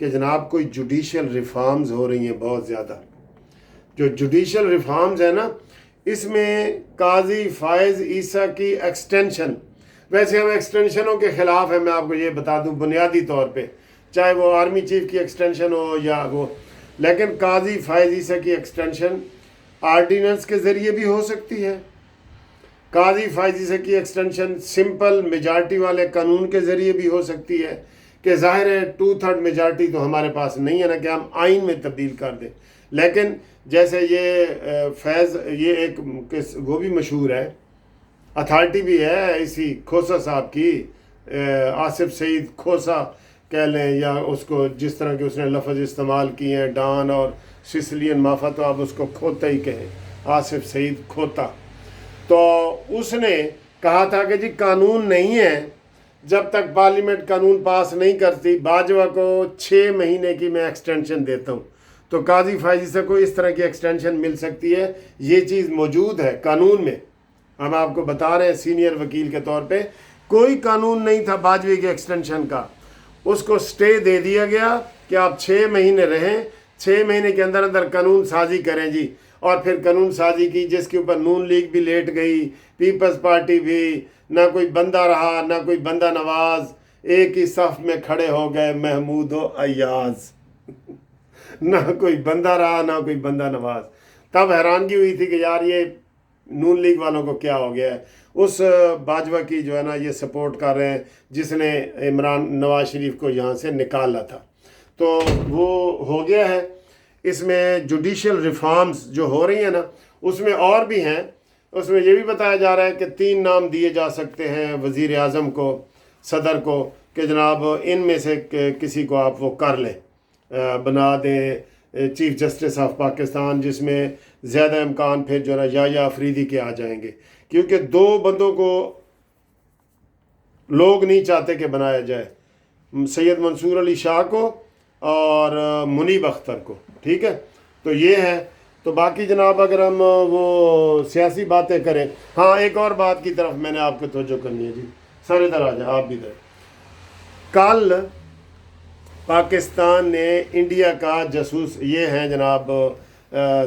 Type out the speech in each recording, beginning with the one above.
کہ جناب کوئی جوڈیشل ریفارمز ہو رہی ہیں بہت زیادہ. جو جوڈیشل ریفارمز ہیں نا اس میں قاضی فائز عیسیٰ کی ایکسٹینشن، ویسے ہم ایکسٹینشنوں کے خلاف ہیں، میں آپ کو یہ بتا دوں بنیادی طور پہ، چاہے وہ آرمی چیف کی ایکسٹینشن ہو یا وہ، لیکن قاضی فائز عیسیٰ کی ایکسٹینشن آرڈیننس کے ذریعے بھی ہو سکتی ہے. قاضی فائز عیسیٰ کی ایکسٹینشن سمپل میجارٹی والے قانون کے ذریعے بھی ہو سکتی ہے کہ ظاہر ہے 2/3 میجارٹی تو ہمارے پاس نہیں ہے نا کہ ہم آئین میں تبدیل کر دیں. لیکن جیسے یہ فیض یہ ایک وہ بھی مشہور ہے، اتھارٹی بھی ہے اسی کھوسا صاحب کی، آصف سعید کھوسا کہہ لیں یا اس کو جس طرح کے اس نے لفظ استعمال کیے ہیں ڈان اور سسلین مافا، تو آپ اس کو کھوتا ہی کہیں، آصف سعید کھوتا. تو اس نے کہا تھا کہ جی قانون نہیں ہے جب تک پارلیمنٹ قانون پاس نہیں کرتی، باجوہ کو 6 مہینے کی میں ایکسٹینشن دیتا ہوں. تو قاضی فائز عیسیٰ کو اس طرح کی ایکسٹینشن مل سکتی ہے، یہ چیز موجود ہے قانون میں. ہم آپ کو بتا رہے ہیں سینئر وکیل کے طور پہ، کوئی قانون نہیں تھا باجوے کی ایکسٹینشن کا، اس کو سٹے دے دیا گیا کہ آپ 6 مہینے رہیں، 6 مہینے کے اندر اندر قانون سازی کریں جی. اور پھر قانون سازی کی جس کے اوپر نون لیگ بھی لیٹ گئی، پیپلز پارٹی بھی، نہ کوئی بندہ رہا نہ کوئی بندہ نواز، ایک ہی صف میں کھڑے ہو گئے محمود و ایاز نہ کوئی بندہ رہا نہ کوئی بندہ نواز. تب حیرانگی ہوئی تھی کہ یار یہ نون لیگ والوں کو کیا ہو گیا ہے. اس باجوہ کی جو ہے نا یہ سپورٹ کر رہے ہیں جس نے نواز شریف کو یہاں سے نکالا تھا. تو وہ ہو گیا ہے. اس میں جوڈیشل ریفارمز جو ہو رہی ہیں نا اس میں اور بھی ہیں. اس میں یہ بھی بتایا جا رہا ہے کہ 3 نام دیے جا سکتے ہیں وزیر اعظم کو، صدر کو، کہ جناب ان میں سے کسی کو آپ وہ کر لیں، بنا دیں چیف جسٹس آف پاکستان، جس میں زیادہ امکان پھر جو ہے یا افریدی کے آ جائیں گے، کیونکہ 2 بندوں کو لوگ نہیں چاہتے کہ بنایا جائے، سید منصور علی شاہ کو اور منیب اختر کو. ٹھیک ہے، تو یہ ہے. تو باقی جناب اگر ہم وہ سیاسی باتیں کریں، ہاں ایک اور بات کی طرف میں نے آپ کو توجہ کرنی ہے. جی سر ادھر آ جائیں، آپ بھی ادھر. کل پاکستان نے انڈیا کا جاسوس، یہ ہیں جناب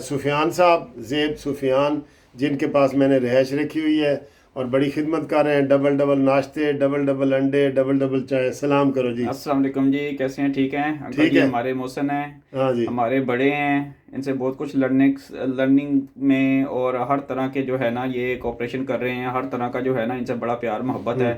سفیان صاحب، زیب سفیان، جن کے پاس میں نے رہائش رکھی ہوئی ہے اور بڑی خدمت کر رہے ہیں، ڈبل ناشتے، ڈبل انڈے، ڈبل چائے. سلام کرو جی. السلام علیکم جی، کیسے ہیں؟ ٹھیک ہیں انکل جی. ہمارے محسن ہیں، ہاں جی، ہمارے بڑے ہیں، ان سے بہت کچھ لرننگ میں اور ہر طرح کے جو ہے نا یہ کوپریشن کر رہے ہیں، ہر طرح کا جو ہے نا ان سے بڑا پیار محبت ہے.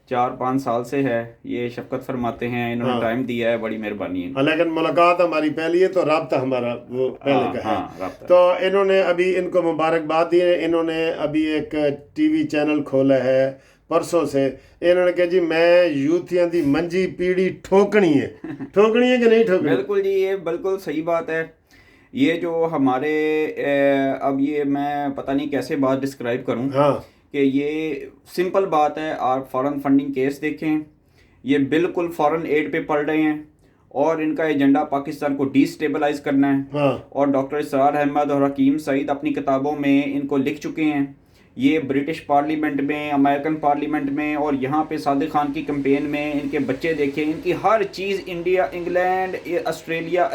4-5 سال سے ہے، یہ شفقت فرماتے ہیں، انہوں نے ٹائم دیا ہے، بڑی مہربانی ہے. لیکن ملاقات ہماری پہلی ہے تو رابطہ ہمارا وہ پہلے کا ہے. تو انہوں نے ابھی ان کو مبارکباد دی ہے. انہوں نے ابھی ایک ٹی وی چینل کھولا ہے پرسوں سے. انہوں نے کہا جی میں یوتھیاں دی منجی پیڑھی ٹھوکنی ہے کہ نہیں ٹھوکنی؟ بالکل جی، یہ بالکل صحیح بات ہے. یہ جو ہمارے اب یہ میں پتہ نہیں کیسے بات ڈسکرائب کروں کہ یہ سمپل بات ہے. آپ فارن فنڈنگ کیس دیکھیں، یہ بالکل فارن ایڈ پہ پڑ رہے ہیں اور ان کا ایجنڈا پاکستان کو ڈی سٹیبلائز کرنا ہے. اور ڈاکٹر اسرار احمد اور حکیم سعید اپنی کتابوں میں ان کو لکھ چکے ہیں. یہ برٹش پارلیمنٹ میں، امریکن پارلیمنٹ میں اور یہاں پہ صادق خان کی کمپین میں ان کے بچے دیکھیں، ان کی ہر چیز انڈیا، انگلینڈ، آسٹریلیا،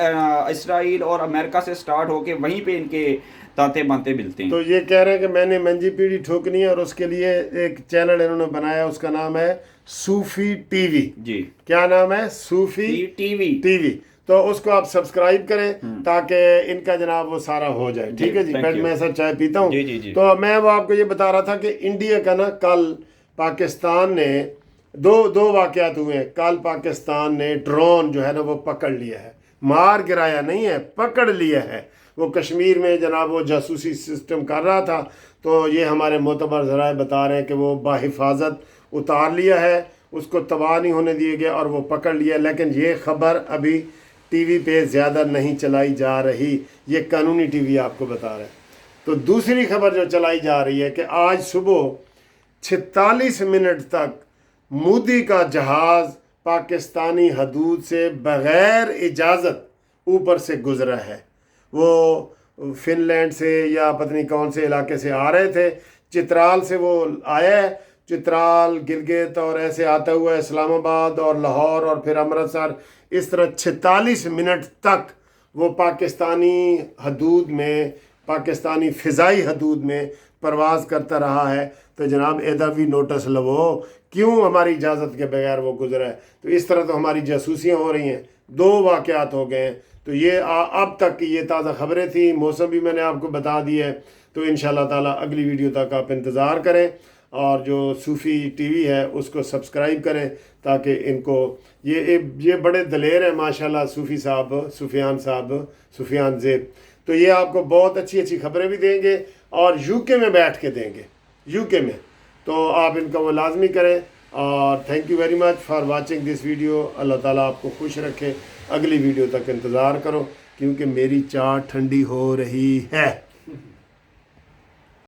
اسرائیل اور امریکہ سے سٹارٹ ہو کے وہیں پہ ان کے تانتے بانتے ملتے ہیں. تو یہ کہہ رہے ہیں کہ میں نے منجی پیڑھی ٹھوکنی ہے اور اس کے لیے ایک چینل انہوں نے بنایا، اس کا نام ہے صوفی ٹی وی. جی کیا نام ہے؟ صوفی ٹی وی. تو اس کو آپ سبسکرائب کریں تاکہ ان کا جناب وہ سارا ہو جائے. ٹھیک ہے جی، پھر میں ایسا چائے پیتا ہوں. تو میں وہ آپ کو یہ بتا رہا تھا کہ انڈیا کا نا کل پاکستان نے دو واقعات ہوئے ہیں. کل پاکستان نے ڈرون جو ہے نا وہ پکڑ لیا ہے، مار گرایا نہیں ہے، پکڑ لیا ہے. وہ کشمیر میں جناب وہ جاسوسی سسٹم کر رہا تھا. تو یہ ہمارے معتبر ذرائع بتا رہے ہیں کہ وہ بحفاظت اتار لیا ہے، اس کو تباہ نہیں ہونے دیے گیا اور وہ پکڑ لیا. لیکن یہ خبر ابھی ٹی وی پہ زیادہ نہیں چلائی جا رہی، یہ قانونی ٹی وی آپ کو بتا رہے ہیں. تو دوسری خبر جو چلائی جا رہی ہے کہ آج صبح 46 منٹ تک مودی کا جہاز پاکستانی حدود سے بغیر اجازت اوپر سے گزرا ہے. وہ فن لینڈ سے یا پتہ نہیں کون سے علاقے سے آ رہے تھے، چترال سے وہ آیا ہے، چترال، گلگت اور ایسے آتا ہوا اسلام آباد اور لاہور اور پھر امرتسر، اس طرح 46 منٹ تک وہ پاکستانی حدود میں، پاکستانی فضائی حدود میں پرواز کرتا رہا ہے، تو جناب ایدا بھی نوٹس لو کیوں ہماری اجازت کے بغیر وہ گزرا ہے۔ تو اس طرح تو ہماری جاسوسیاں ہو رہی ہیں، 2 واقعات ہو گئے ہیں۔ تو یہ اب تک کی یہ تازہ خبریں تھیں، موسم بھی میں نے آپ کو بتا دی ہے۔ تو انشاءاللہ تعالیٰ اگلی ویڈیو تک آپ انتظار کریں، اور جو صوفی ٹی وی ہے اس کو سبسکرائب کریں، تاکہ ان کو یہ بڑے دلیر ہیں ماشاءاللہ، صوفی صاحب، سفیان زیب، تو یہ آپ کو بہت اچھی خبریں بھی دیں گے، اور یو کے میں بیٹھ کے دیں گے، یو کے میں، تو آپ ان کا وہ لازمی کریں۔ اور thank you very much for watching this video. اللہ تعالیٰ آپ کو خوش رکھے، اگلی ویڈیو تک انتظار کرو، کیونکہ میری چائے ٹھنڈی ہو رہی ہے۔